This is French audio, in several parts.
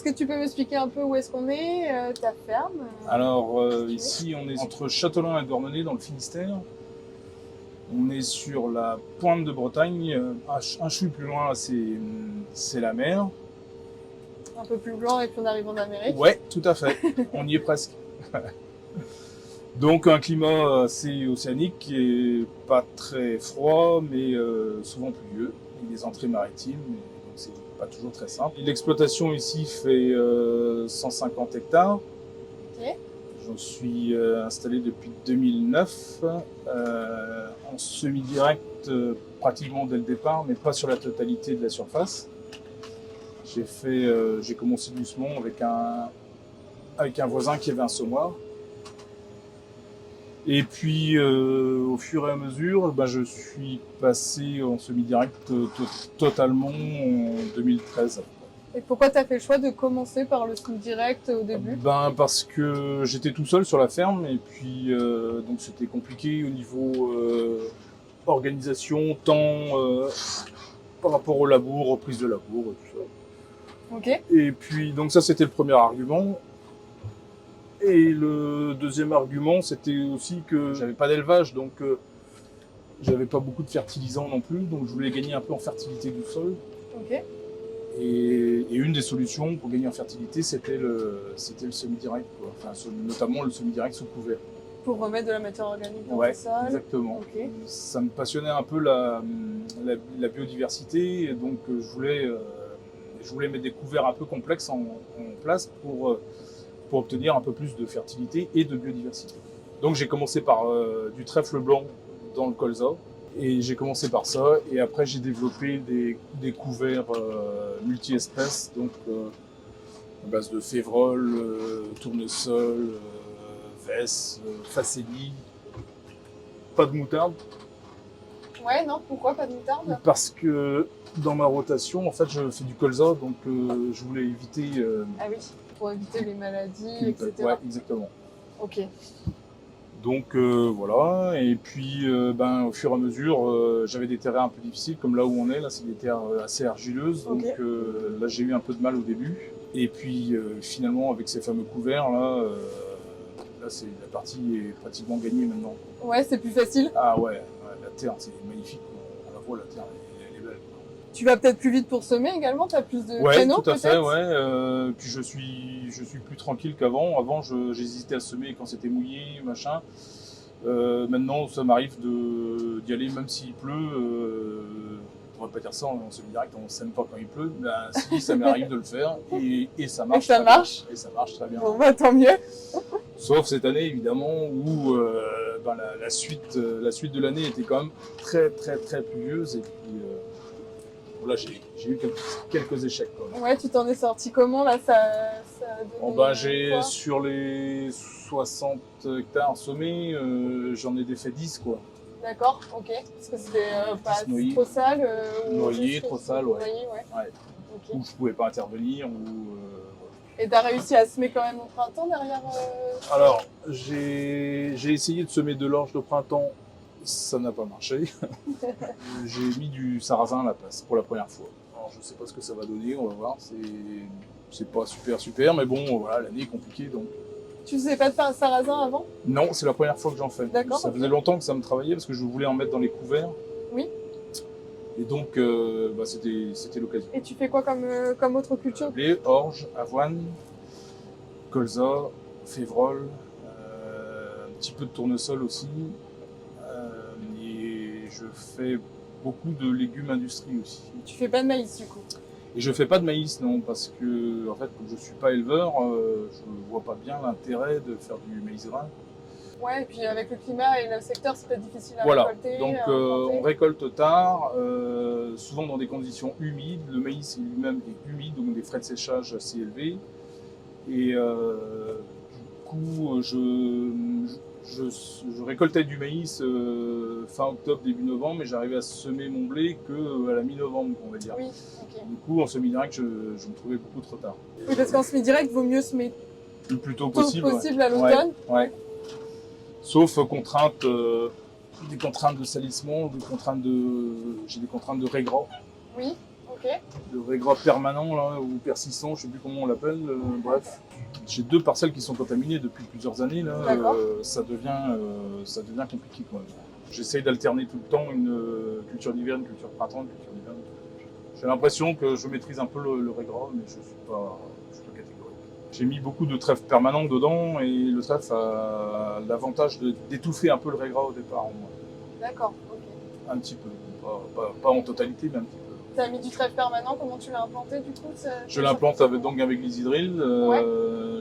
Est-ce que tu peux m'expliquer un peu où est-ce qu'on est, ta ferme? Alors ici, on est entre Châtelain et Douarnenez dans le Finistère. On est sur la pointe de Bretagne. Un chouï plus loin, c'est la mer. Un peu plus blanc et puis on arrive en Amérique. Ouais, tout à fait. On y est presque. Donc un climat assez océanique qui est pas très froid, mais souvent pluvieux. Il y a des entrées maritimes, donc c'est pas toujours très simple. L'exploitation ici fait 150 hectares. Ok. J'en suis installé depuis 2009, en semi-direct pratiquement dès le départ, mais pas sur la totalité de la surface. J'ai commencé doucement avec un voisin qui avait un semoir. Et puis, au fur et à mesure, je suis passé en semi-direct totalement en 2013. Et pourquoi tu as fait le choix de commencer par le semi-direct au début? Parce que j'étais tout seul sur la ferme et puis donc c'était compliqué au niveau organisation, temps, par rapport au labour, reprise de labour et tout ça. Ok. Et puis donc ça c'était le premier argument. Et le deuxième argument c'était aussi que j'avais pas d'élevage, donc j'avais pas beaucoup de fertilisants non plus, donc je voulais gagner un peu en fertilité du sol. Ok. Et une des solutions pour gagner en fertilité, c'était le semi-direct, quoi. Enfin, notamment le semi-direct sous couvert. Pour remettre de la matière organique dans Ouais, le sol. exactement. Ok. Ça me passionnait un peu la biodiversité, et donc je voulais mettre des couverts un peu complexes en place pour obtenir un peu plus de fertilité et de biodiversité. Donc j'ai commencé par du trèfle blanc dans le colza. Et j'ai commencé par ça, et après j'ai développé des couverts multi-espèces, donc à base de févrole, tournesol, vesse, facélie, pas de moutarde. Ouais, non, pourquoi pas de moutarde? Parce que dans ma rotation, en fait, je fais du colza, donc je voulais éviter... Ah oui, pour éviter les maladies, etc. Ouais, exactement. Ok. Donc voilà, et puis au fur et à mesure, j'avais des terrains un peu difficiles, comme là où on est, là c'est des terres assez argileuses, donc Ok. là j'ai eu un peu de mal au début. Et puis finalement avec ces fameux couverts, là la partie est pratiquement gagnée maintenant. Ouais, c'est plus facile. Ah ouais, la terre c'est magnifique, on la voit, la terre elle est belle. Tu vas peut-être plus vite pour semer également, tu as plus de Ouais, créneaux tout à fait, peut-être? ouais. Puis je suis plus tranquille qu'avant. Avant, j'hésitais à semer quand c'était mouillé, machin. Maintenant, ça m'arrive d'y aller même s'il pleut. On va pas dire ça en semi-direct, on sème pas quand il pleut. Si, ça m'arrive de le faire et ça marche. ça marche? Et ça marche très bien. Bon, bah tant mieux. Sauf cette année, évidemment, où la suite de l'année était quand même très, très, très pluvieuse. Et puis, là, j'ai eu quelques échecs. Quand même. Ouais, tu t'en es sorti comment là? Ça a donné J'ai quoi? sur les 60 hectares semés, j'en ai défait 10 quoi. D'accord, ok. Parce que c'était pas noyés. trop sale Noyé, trop sale, ouais. Noyé, ouais. Ouais. Ok. Où je pouvais pas intervenir. Et t'as réussi à semer quand même au printemps derrière Alors, j'ai essayé de semer de l'orge de printemps, ça n'a pas marché. J'ai mis du sarrasin à la place pour la première fois. Alors, je sais pas ce que ça va donner, on va voir. C'est pas super, mais bon, voilà, l'année est compliquée donc. Tu faisais pas de sarrasin avant? Non, c'est la première fois que j'en fais. D'accord. Ça faisait longtemps que ça me travaillait parce que je voulais en mettre dans les couverts. Oui. Et donc, c'était l'occasion. Et tu fais quoi comme autre culture? Blé, orge, avoine, colza, févrole, un petit peu de tournesol aussi. Et je fais beaucoup de légumes industrie aussi. Tu fais pas de maïs du coup? Et je fais pas de maïs, non, parce que, en fait, comme je suis pas éleveur, je vois pas bien l'intérêt de faire du maïs grain. Ouais, et puis avec le climat et le secteur, c'est peut-être difficile à Voilà. récolter. Donc on récolte tard, souvent dans des conditions humides. Le maïs lui-même est humide, donc des frais de séchage assez élevés. Et du coup, je récoltais du maïs fin octobre, début novembre, mais j'arrivais à semer mon blé qu'à la mi-novembre, on va dire. Oui, ok. Du coup, en semi-direct, je me trouvais beaucoup trop tard. Oui, parce qu'en semi-direct, vaut mieux semer Le plus tôt tôt possible. possible à l'automne. Ouais. Sauf contraintes, des contraintes de salissement, j'ai des contraintes de régras. Oui, ok. Ok. Le régras permanent là, ou persistant, je sais plus comment on l'appelle, bref. J'ai 2 parcelles qui sont contaminées depuis plusieurs années, là, D'accord. ça devient compliqué quand même. J'essaye d'alterner tout le temps une culture d'hiver, une culture de printemps, une culture d'hiver. J'ai l'impression que je maîtrise un peu le régras, mais je suis pas catégorique. J'ai mis beaucoup de trèfle permanent dedans et le trèfle a l'avantage d'étouffer un peu le régras au départ. Au moins. D'accord, ok. Un petit peu, pas en totalité, mais un petit peu. T'as mis du trèfle permanent, comment tu l'as implanté du coup? Je l'implante avec l'Easy-Drill.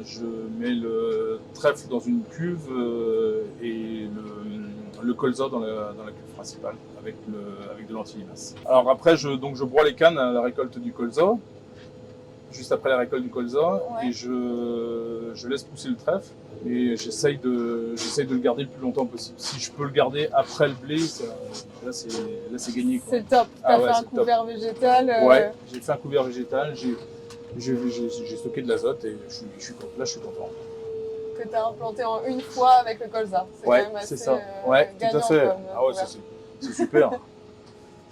Je mets le trèfle dans une cuve et le colza dans la cuve principale avec de l'anti-limace. Alors après, je broie les cannes à la récolte du colza, juste après la récolte du colza, et je laisse pousser le trèfle. Et j'essaye de le garder le plus longtemps possible. Si je peux le garder après le blé, là c'est gagné. Quoi. C'est top. T'as fait un couvert végétal. Ouais, j'ai fait un couvert végétal, j'ai stocké de l'azote et je suis content. Que t'as implanté en une fois avec le colza. C'est quand même assez c'est ça. Ouais, tout à fait. Ah ouais, c'est super.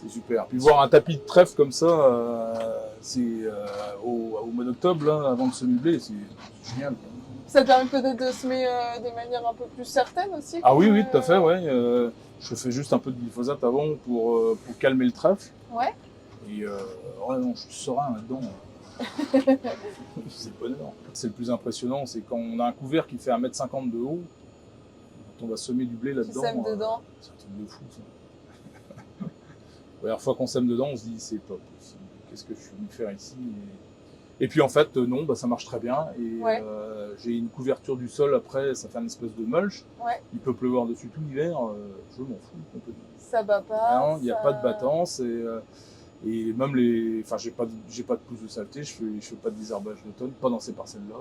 C'est super. Puis voir un tapis de trèfle comme ça, au mois d'octobre, là, avant de semer le blé, c'est génial. Ça te permet peut-être de semer de manière un peu plus certaine aussi. Ah oui, tout à fait, ouais. Je fais juste un peu de glyphosate avant pour calmer le trèfle. Ouais. Et ouais, non, je suis serein là-dedans. C'est le bonheur. C'est le plus impressionnant, c'est quand on a un couvert qui fait 1,50 m de haut, quand on va semer du blé là-dedans. Tu sèmes dedans. C'est un truc de fou, ça. La première fois qu'on sème dedans, on se dit c'est top. Qu'est-ce que je suis venu faire ici? Et puis en fait, non, ça marche très bien. Et j'ai une couverture du sol après, ça fait une espèce de mulch. Ouais. Il peut pleuvoir dessus tout l'hiver, je m'en fous complètement. Ça bat pas. Non, il n'y a pas de battance. Et même j'ai pas de pousse de saleté, je fais pas de désherbage d'automne, pas dans ces parcelles-là.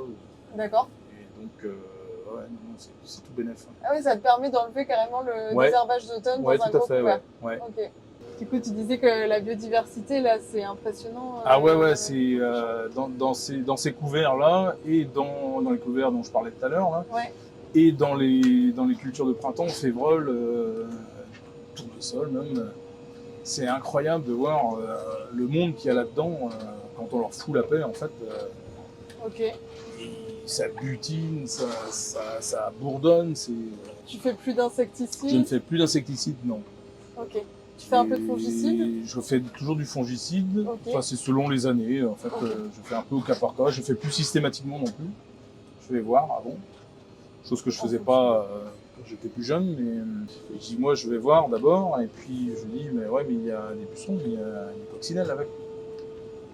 D'accord. Et donc, ouais, non, c'est tout bénef. Ah oui, ça te permet d'enlever carrément le désherbage d'automne dans un gros couvert. Ouais. Ok. Du coup, tu disais que la biodiversité, là, c'est impressionnant. Ah ouais, c'est dans ces couverts-là, et dans les couverts dont je parlais tout à l'heure, là, et dans les cultures de printemps, févrole, tournesol même. C'est incroyable de voir le monde qu'il y a là-dedans quand on leur fout la paix, en fait. Ok. Et ça butine, ça bourdonne. Tu fais plus d'insecticides? Je ne fais plus d'insecticides, non. Ok. Tu fais un peu de fongicide? Je fais toujours du fongicide. Okay. Enfin, c'est selon les années. En fait, je fais un peu au cas par cas. Je fais plus systématiquement non plus. Je vais voir avant. Chose que je faisais pas quand j'étais plus jeune. Mais je dis, moi, je vais voir d'abord. Et puis, je dis, mais il y a des pucerons, il y a des coccinelles avec.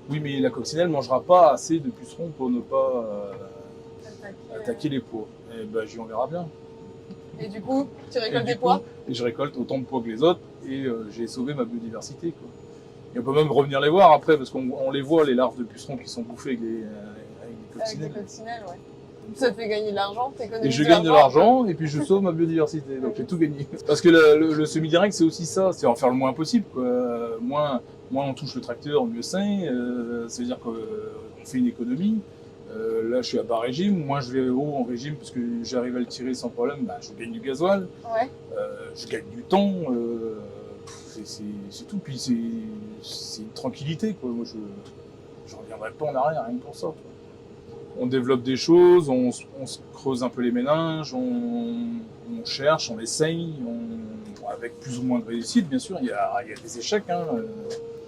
Oui, mais la coccinelle ne mangera pas assez de pucerons pour ne pas attaquer les pois. Et ben, on verra bien. Et du coup, tu récoltes des pois? Et je récolte autant de pois que les autres. Et j'ai sauvé ma biodiversité, quoi. Et on peut même revenir les voir après, parce qu'on les voit, les larves de pucerons qui sont bouffées avec les coccinelles. Avec les coccinelles, ouais. Ça te fait gagner de l'argent, et je gagne de l'argent, et puis je sauve ma biodiversité. Donc j'ai tout gagné. Parce que le semi-direct, c'est aussi ça, c'est en faire le moins possible, quoi. Moins on touche le tracteur, mieux c'est. Ça veut dire qu'on fait une économie. Là, je suis à bas régime. Moins je vais haut en régime parce que j'arrive à le tirer sans problème. Je gagne du gasoil. Ouais. Je gagne du temps. C'est tout. Puis c'est une tranquillité, quoi. Moi, je reviendrai pas en arrière rien que pour ça, quoi. On développe des choses, on se creuse un peu les méninges, on cherche, on essaye, avec plus ou moins de réussite, bien sûr. Il y a des échecs. Hein.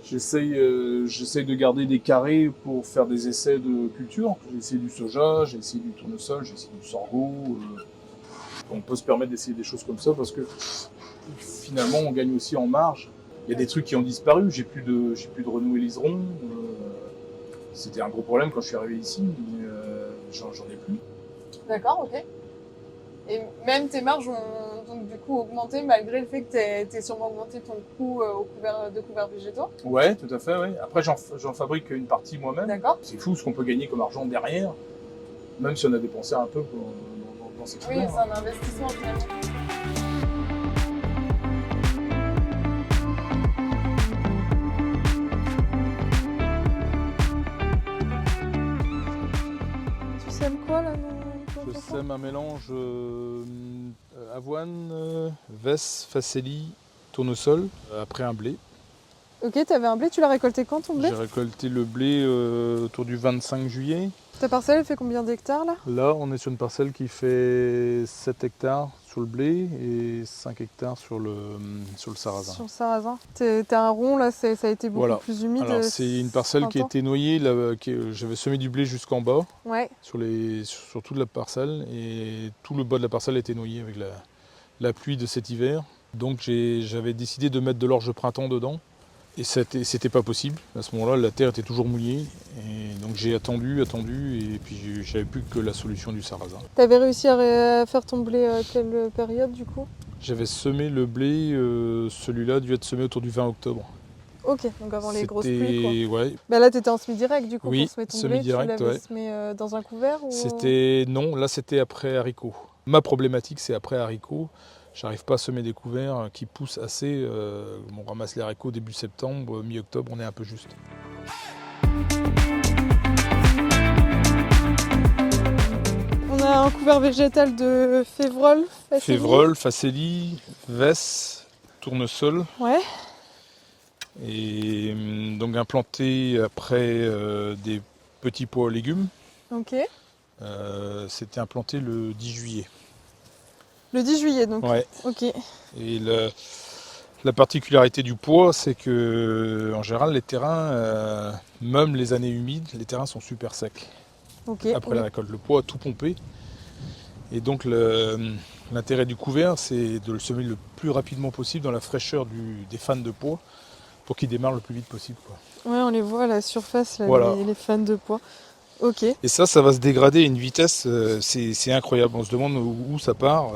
J'essaye de garder des carrés pour faire des essais de culture. J'ai essayé du soja, j'ai essayé du tournesol, j'ai essayé du sorgho. On peut se permettre d'essayer des choses comme ça parce que finalement on gagne aussi en marge. Il y a des trucs qui ont disparu, j'ai plus de renouer liseron. C'était un gros problème quand je suis arrivé ici, mais j'en ai plus. D'accord, ok. Et même tes marges ont donc du coup augmenté malgré le fait que tu aies sûrement augmenté ton coût de couverts végétaux? Ouais, tout à fait, oui. Après, j'en fabrique une partie moi-même. D'accord. C'est fou ce qu'on peut gagner comme argent derrière, même si on a dépensé un peu dans ces couverts. Oui, c'est un investissement finalement. Tu sèmes quoi là? Je sème un mélange avoine, vesse, facélie, tournesol, après un blé. Ok, t'avais un blé, tu l'as récolté quand ton blé? J'ai récolté le blé autour du 25 juillet. Ta parcelle, elle fait combien d'hectares là? Là, on est sur une parcelle qui fait 7 hectares sur le blé et 5 hectares sur le sarrasin. Sur le sarrasin. T'as un rond là, ça a été beaucoup Voilà. plus humide. Alors, c'est une parcelle qui a été noyée. J'avais semé du blé jusqu'en bas, Ouais. sur toute la parcelle, et tout le bas de la parcelle a été noyé avec la pluie de cet hiver. Donc, j'avais décidé de mettre de l'orge de printemps dedans. Et c'était pas possible. À ce moment-là, la terre était toujours mouillée. Et donc j'ai attendu, et puis j'avais plus que la solution du sarrasin. T'avais réussi à faire ton blé à quelle période du coup? J'avais semé le blé, celui-là a dû être semé autour du 20 octobre. Ok, donc avant les grosses pluies quoi. Ouais. Bah là t'étais en semi-direct du coup Oui, pour semer ton blé, semi-direct, tu l'avais ouais. semé dans un couvert ou... Non, là c'était après haricots. Ma problématique c'est après haricots. J'arrive pas à semer des couverts qui poussent assez. On ramasse les haricots début septembre, mi-octobre, on est un peu juste. On a un couvert végétal de févrole, Facélie, vesse, tournesol. Ouais. Et donc implanté après des petits pois aux légumes. Ok. C'était implanté le 10 juillet. Le 10 juillet donc. Ouais. Ok. Et la particularité du pois, c'est que en général les terrains, même les années humides, les terrains sont super secs. Ok. Après la récolte, le pois a tout pompé. Et donc l'intérêt du couvert, c'est de le semer le plus rapidement possible dans la fraîcheur des fans de pois pour qu'ils démarrent le plus vite possible, quoi. Ouais, on les voit à la surface, là, Voilà. les fans de pois. Ok. Et ça va se dégrader à une vitesse, c'est incroyable. On se demande où ça part,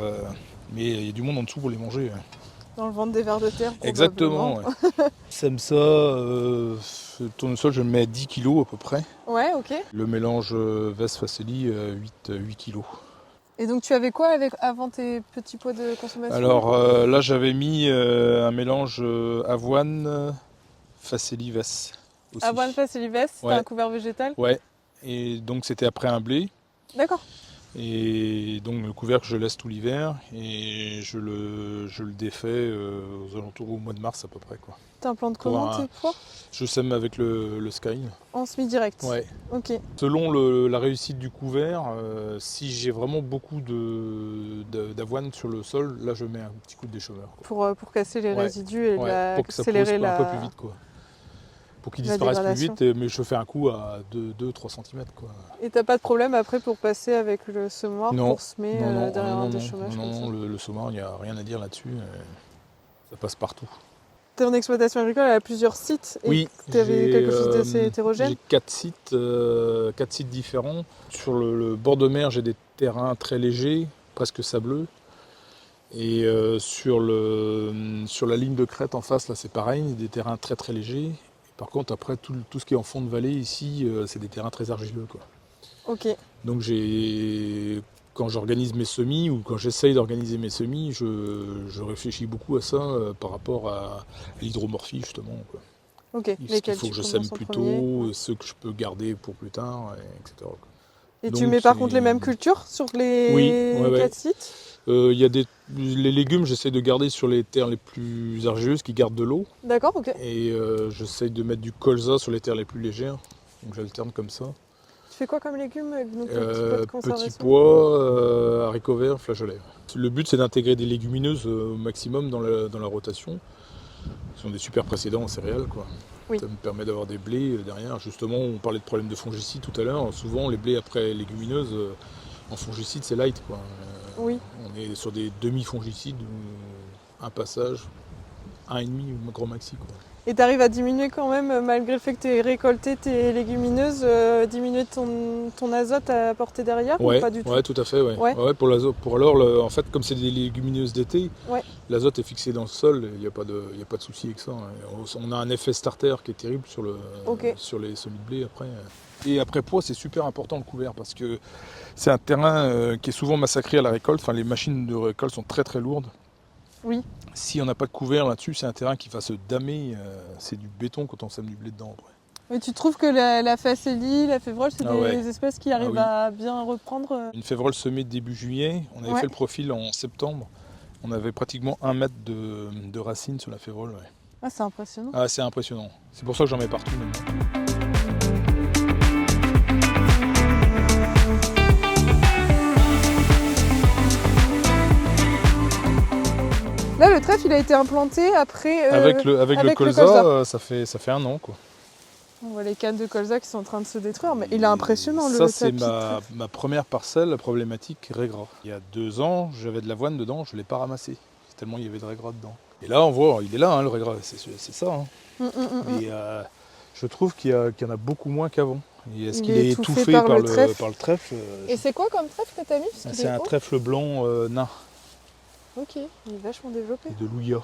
mais il y a du monde en dessous pour les manger. Dans le ventre des vers de terre, Exactement. Ouais. Sème ça, le tournesol, je le mets à 10 kg à peu près. Ouais, ok. Le mélange Vesse Facélie, 8 kg. Et donc tu avais quoi avant tes petits pots de consommation? Alors là, j'avais mis un mélange avoine, Facélie, Vesse. Aussi. Avoine, Facélie, Vesse, c'était un couvert végétal? Ouais. Et donc c'était après un blé. D'accord. Et donc le couvercle je laisse tout l'hiver et je le défais aux alentours au mois de mars à peu près, quoi. T'implante comment tes pois? Je sème avec le Sky. En semi-direct? Ouais. Ok. Selon la réussite du couvert, si j'ai vraiment beaucoup d'avoine sur le sol, là je mets un petit coup de déchômeur, quoi. Pour casser les résidus et pour que ça pousse un peu plus vite, quoi. Pour qu'ils disparaissent plus vite, mais je fais un coup à 2-3 cm, quoi. Et t'as pas de problème après pour passer avec le semoir pour semer derrière un déchômage? Non, le semoir, il n'y a rien à dire là-dessus. Ça passe partout. Ton exploitation agricole elle a plusieurs sites. Et oui, tu avais quelque chose d'assez hétérogène? J'ai 4 sites différents. Sur le bord de mer, j'ai des terrains très légers, presque sableux. Et sur la ligne de crête en face, là c'est pareil, des terrains très très légers. Par contre, après, tout ce qui est en fond de vallée ici, c'est des terrains très argileux, quoi. Ok. Donc quand j'organise mes semis ou quand j'essaye d'organiser mes semis, je réfléchis beaucoup à ça par rapport à l'hydromorphie, justement, quoi. Ok. Il faut que je sème plus tôt, ceux que je peux garder pour plus tard, etc., quoi. Et donc, tu mets par contre les mêmes cultures sur les 4 sites? Les légumes, j'essaie de garder sur les terres les plus argileuses qui gardent de l'eau. D'accord, ok. Et j'essaie de mettre du colza sur les terres les plus légères. Donc j'alterne comme ça. Tu fais quoi comme légumes avec nos petits pois, haricots verts, flageolets. Le but c'est d'intégrer des légumineuses au maximum dans la rotation. Ce sont des super précédents en céréales, quoi. Oui. Ça me permet d'avoir des blés derrière. Justement, on parlait de problème de fongicides tout à l'heure. Souvent les blés après légumineuses en fongicides c'est light, quoi. Oui. On est sur des demi-fongicides ou un passage, 1,5 grand maxi, quoi. Et tu arrives à diminuer quand même, malgré le fait que tu aies récolté tes légumineuses, diminuer ton azote à apporter derrière ou pas du tout? Ouais, tout à fait. Ouais, pour l'azote. En fait, comme c'est des légumineuses d'été, l'azote est fixé dans le sol, il n'y a pas de souci avec ça. On a un effet starter qui est terrible sur les semis de blé après. Et après pois, c'est super important le couvert parce que c'est un terrain qui est souvent massacré à la récolte. Enfin, les machines de récolte sont très très lourdes. Oui. Si on n'a pas de couvert là-dessus, c'est un terrain qui va se damer. C'est du béton quand on sème du blé dedans, après. Mais tu trouves que la facélie, la févrole, c'est des espèces qui arrivent à bien reprendre? Une févrole semée début juillet, on avait fait le profil en septembre. On avait pratiquement 1 mètre de racines sur la févrole. Ouais. Ah, c'est impressionnant. Ah, c'est impressionnant. C'est pour ça que j'en mets partout maintenant. Là, le trèfle, il a été implanté après... Avec le colza, ça fait 1 an, quoi. On voit les cannes de colza qui sont en train de se détruire, mais il est impressionnant, le Ça, c'est tapis de trèfle. ma première parcelle, la problématique raigra. Il y a 2 ans, j'avais de l'avoine dedans, je ne l'ai pas ramassé. Tellement il y avait de raigra dedans. Et là, on voit, il est là, hein, le raigra, c'est ça. Hein. Mais je trouve qu'il y en a beaucoup moins qu'avant. Est-ce qu'il est étouffé par le trèfle Et c'est quoi comme trèfle que tu as mis? C'est un trèfle blanc nain. Ok, il est vachement développé. Et de Louya.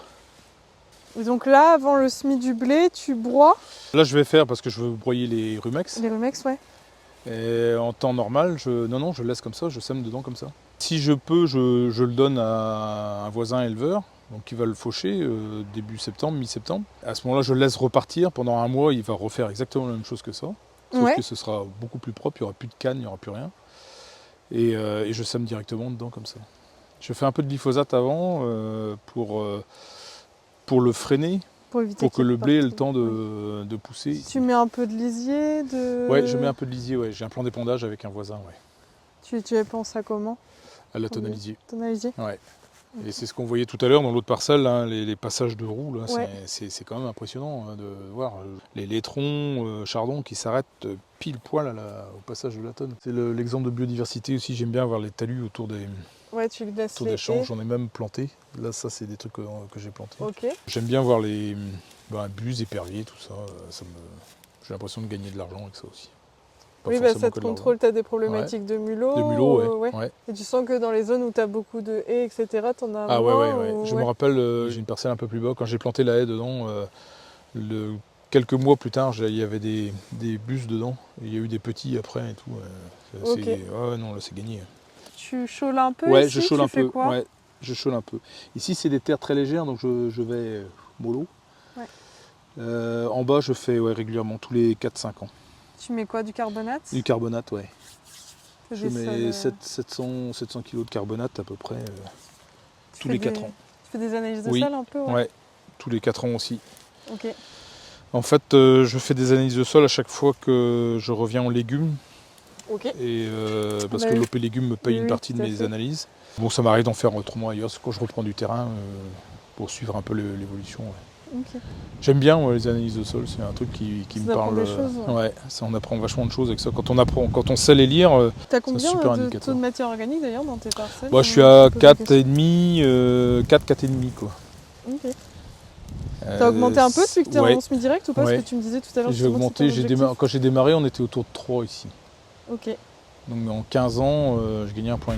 Et donc là, avant le semis du blé, tu broies? Là, je vais faire parce que je veux broyer les rumex. Les rumex, ouais. Et en temps normal, je laisse comme ça, je sème dedans comme ça. Si je peux, je le donne à un voisin éleveur, donc qui va le faucher début septembre, mi-septembre. À ce moment-là, je le laisse repartir. Pendant 1 mois, il va refaire exactement la même chose que ça. Sauf que ce sera beaucoup plus propre, il n'y aura plus de canne, il n'y aura plus rien. Et je sème directement dedans comme ça. Je fais un peu de glyphosate avant pour le freiner, pour que le blé ait le temps de pousser. Tu mets un peu de lisier Ouais, je mets un peu de lisier, ouais. J'ai un plan d'épandage avec un voisin, ouais. Tu penses à comment? À la tonalisier. Tonalisier? Ouais. Et c'est ce qu'on voyait tout à l'heure dans l'autre parcelle, hein, les passages de roues, là, c'est quand même impressionnant hein, de voir les laitrons, chardons qui s'arrêtent pile poil au passage de la tonne. C'est l'exemple de biodiversité aussi, j'aime bien voir les talus autour des champs, j'en ai même planté. Là, ça, c'est des trucs que j'ai plantés. Okay. J'aime bien voir les buses, éperviers, tout ça. J'ai l'impression de gagner de l'argent avec ça aussi. Oui, ça te contrôle, tu as des problématiques de mulots. De mulots, ouais. Et tu sens que dans les zones où tu as beaucoup de haies, etc., tu en as moins. Ouais. Je me rappelle, j'ai une parcelle un peu plus bas, quand j'ai planté la haie dedans, quelques mois plus tard, il y avait des buses dedans. Il y a eu des petits après et tout. Non, là, c'est gagné. Tu chôles un peu Ouais, ici, je chôle un peu. Quoi je chôle un peu. Ici, c'est des terres très légères, donc je vais mollo. Ouais. En bas, je fais régulièrement, tous les 4-5 ans. Tu mets quoi, du carbonate? Du carbonate, ouais. Je mets 700 kg de carbonate à peu près tous les 4 ans. Tu fais des analyses de sol un peu? Ouais, tous les 4 ans aussi. Ok. En fait, je fais des analyses de sol à chaque fois que je reviens en légumes. Ok. Et parce que l'OP Légumes me paye une partie de mes analyses. Bon, ça m'arrive d'en faire autrement ailleurs, c'est quand je reprends du terrain pour suivre un peu l'évolution. Ouais. Okay. J'aime bien les analyses de sol, c'est un truc qui me parle. On apprend vachement de choses avec ça. Quand on sait les lire, c'est un super indicateur. Tu as combien de taux de matière organique d'ailleurs dans tes parcelles? Je suis à 4,5, 4,5 quoi. Ok. T'as augmenté un peu depuis que t'es en semi direct ou pas? Parce que tu me disais tout à l'heure. J'ai augmenté, quand j'ai démarré, on était autour de 3 ici. Ok. Donc en 15 ans, je gagnais 1,5 point.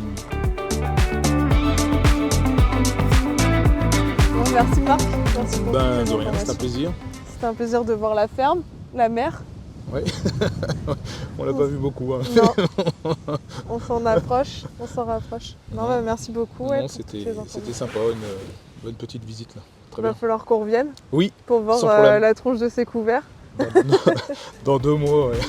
Bon, merci Marc. Merci pour de rien, c'est un plaisir. C'était un plaisir de voir la ferme, la mer. Ouais. On l'a pas vu beaucoup. Hein. Non. On s'en approche, on s'en rapproche. Non, merci beaucoup. Non, c'était sympa, une bonne petite visite là. Il va falloir qu'on revienne. Oui. Pour voir la tronche de ces couverts. Dans 2 mois, ouais.